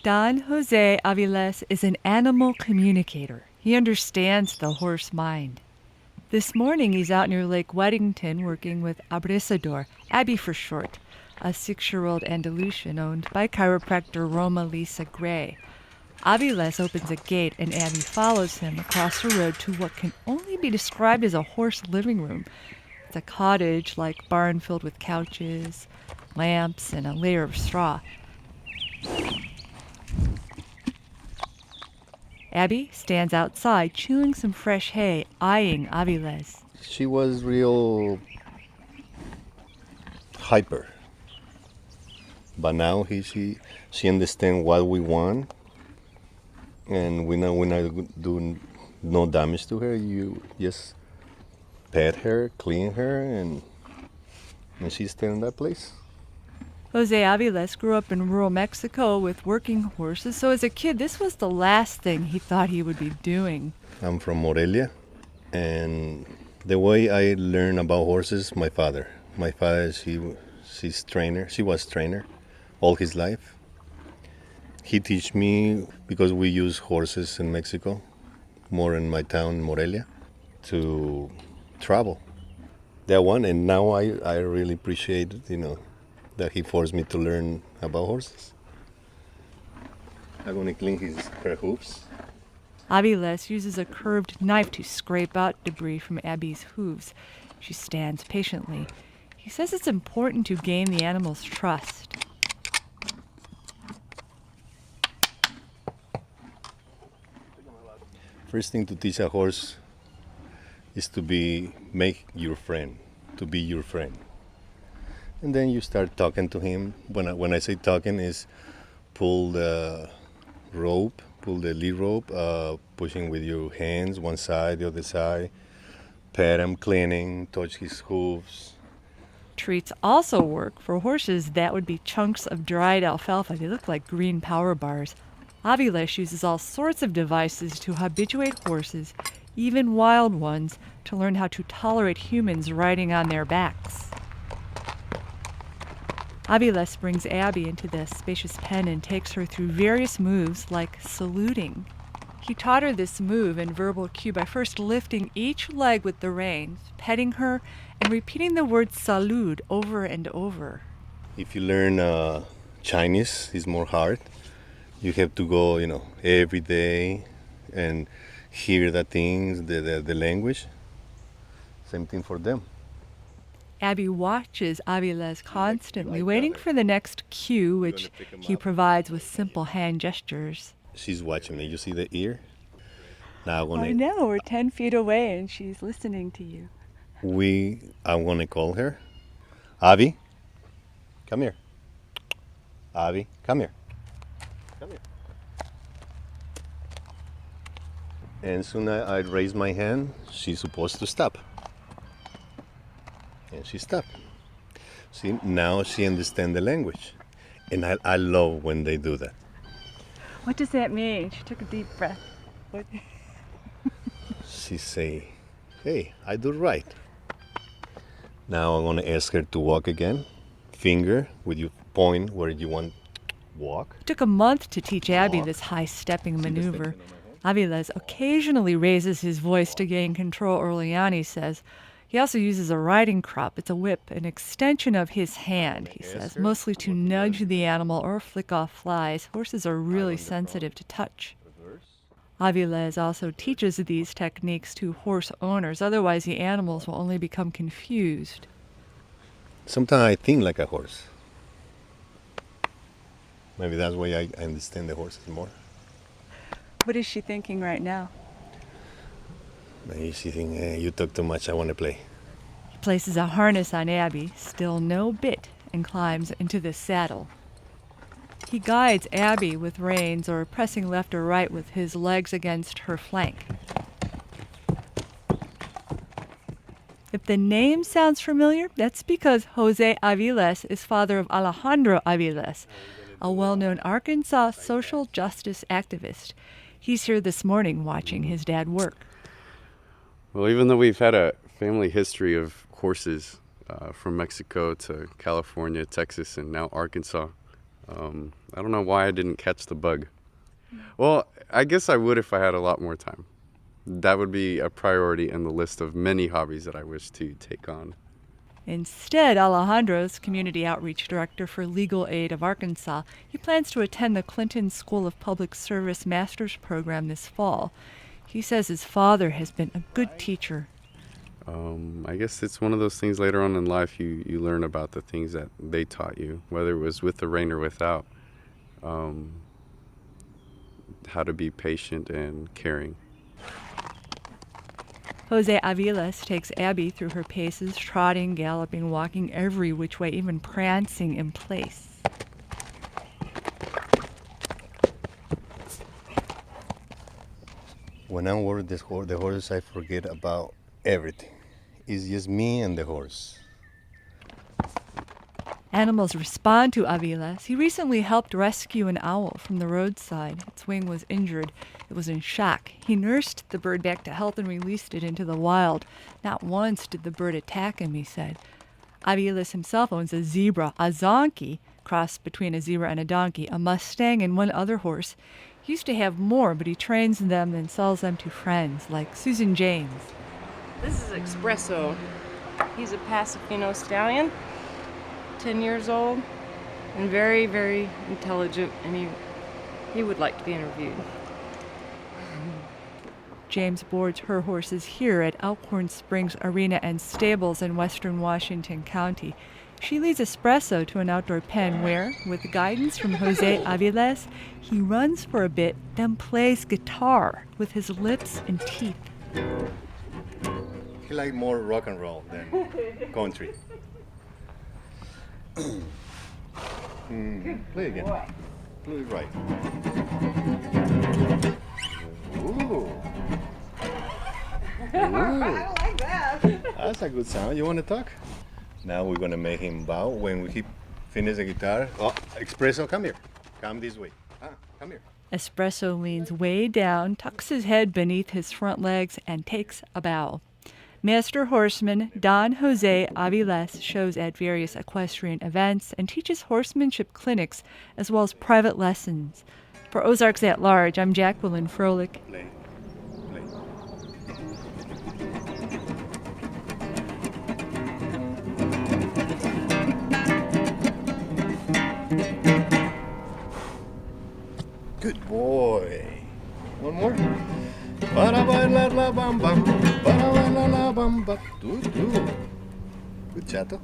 Don Jose Aviles is an animal communicator. He understands the horse mind. This morning he's out near Lake Weddington working with Abrasador, Abby for short, a 6-year-old Andalusian owned by chiropractor Roma Lisa Gray. Aviles opens a gate and Abby follows him across the road to what can only be described as a horse living room. It's a cottage-like barn filled with couches, lamps, and a layer of straw. Abby stands outside chewing some fresh hay, eyeing Aviles. She was real hyper, but now she understands what we want, and we're not doing no damage to her. You just pet her, clean her, and she's still in that place. Jose Aviles grew up in rural Mexico with working horses, so as a kid, this was the last thing he thought he would be doing. I'm from Morelia, and the way I learned about horses, my father, she was trainer all his life. He teach me, because we use horses in Mexico, more in my town, Morelia, to travel. That one, and now I really appreciate it, that he forced me to learn about horses. I'm gonna clean her hooves. Aviles uses a curved knife to scrape out debris from Abby's hooves. She stands patiently. He says it's important to gain the animal's trust. First thing to teach a horse is to be your friend. And then you start talking to him. When I say talking, is pull the lead rope, pushing with your hands, one side, the other side, pet him, cleaning, touch his hooves. Treats also work for horses. That would be chunks of dried alfalfa. They look like green power bars. Aviles uses all sorts of devices to habituate horses, even wild ones, to learn how to tolerate humans riding on their backs. Aviles brings Abby into the spacious pen and takes her through various moves like saluting. He taught her this move in verbal cue by first lifting each leg with the reins, petting her, and repeating the word salud over and over. If you learn Chinese, it's more hard. You have to go, every day and hear the things, the language. Same thing for them. Abby watches Aviles constantly, waiting for the next cue, which he provides with simple hand gestures. She's watching me. You see the ear? Now I know, we're 10 feet away and she's listening to you. I'm going to call her. Abby, come here. Abby, come here. Come here. And soon I raise my hand, she's supposed to stop. And she stopped. See, now she understands the language. And I love when they do that. What does that mean? She took a deep breath. What? She say, hey, I do right. Now I'm going to ask her to walk again. Finger with your point where you want to walk. It took a month to teach Abby this high-stepping maneuver. Aviles occasionally raises his voice to gain control early on, he says. He also uses a riding crop. It's a whip, an extension of his hand, he says, mostly to nudge the animal or flick off flies. Horses are really sensitive to touch. Aviles also teaches these techniques to horse owners. Otherwise, the animals will only become confused. Sometimes I think like a horse. Maybe that's why I understand the horses more. What is she thinking right now? Maybe she thinks, hey, you talk too much, I want to play. He places a harness on Abby, still no bit, and climbs into the saddle. He guides Abby with reins or pressing left or right with his legs against her flank. If the name sounds familiar, that's because Jose Aviles is father of Alejandro Aviles, a well-known Arkansas social justice activist. He's here this morning watching his dad work. Well, even though we've had a family history of horses from Mexico to California, Texas, and now Arkansas, I don't know why I didn't catch the bug. Well, I guess I would if I had a lot more time. That would be a priority in the list of many hobbies that I wish to take on. Instead, Alejandro's community outreach director for Legal Aid of Arkansas. He plans to attend the Clinton School of Public Service Master's Program this fall. He says his father has been a good teacher. I guess it's one of those things later on in life you learn about the things that they taught you, whether it was with the rain or without. How to be patient and caring. Jose Aviles takes Abby through her paces, trotting, galloping, walking every which way, even prancing in place. When I'm with the horse, I forget about everything. It's just me and the horse. Animals respond to Aviles. He recently helped rescue an owl from the roadside. Its wing was injured. It was in shock. He nursed the bird back to health and released it into the wild. Not once did the bird attack him, he said. Aviles himself owns a zebra, a zonkey, cross between a zebra and a donkey, a Mustang, and one other horse. He used to have more, but he trains them and sells them to friends, like Susan James. This is Espresso. He's a Pasifino stallion, 10 years old, and very, very intelligent, and he would like to be interviewed. James boards her horses here at Elkhorn Springs Arena and Stables in western Washington County. She leads Espresso to an outdoor pen where, with guidance from Jose Aviles, he runs for a bit, then plays guitar with his lips and teeth. He likes more rock and roll than country. Play again. Play it right. Ooh. I don't like that. That's a good sound. You want to talk? Now we're going to make him bow when he finishes the guitar. Oh, Espresso, come here. Come this way. Come here. Espresso leans way down, tucks his head beneath his front legs, and takes a bow. Master horseman Don Jose Aviles shows at various equestrian events and teaches horsemanship clinics as well as private lessons. For Ozarks at Large, I'm Jacqueline Froelich. Play. Play. Good boy. One more. Para bailar la bamba, para bailar la bamba. Good chato.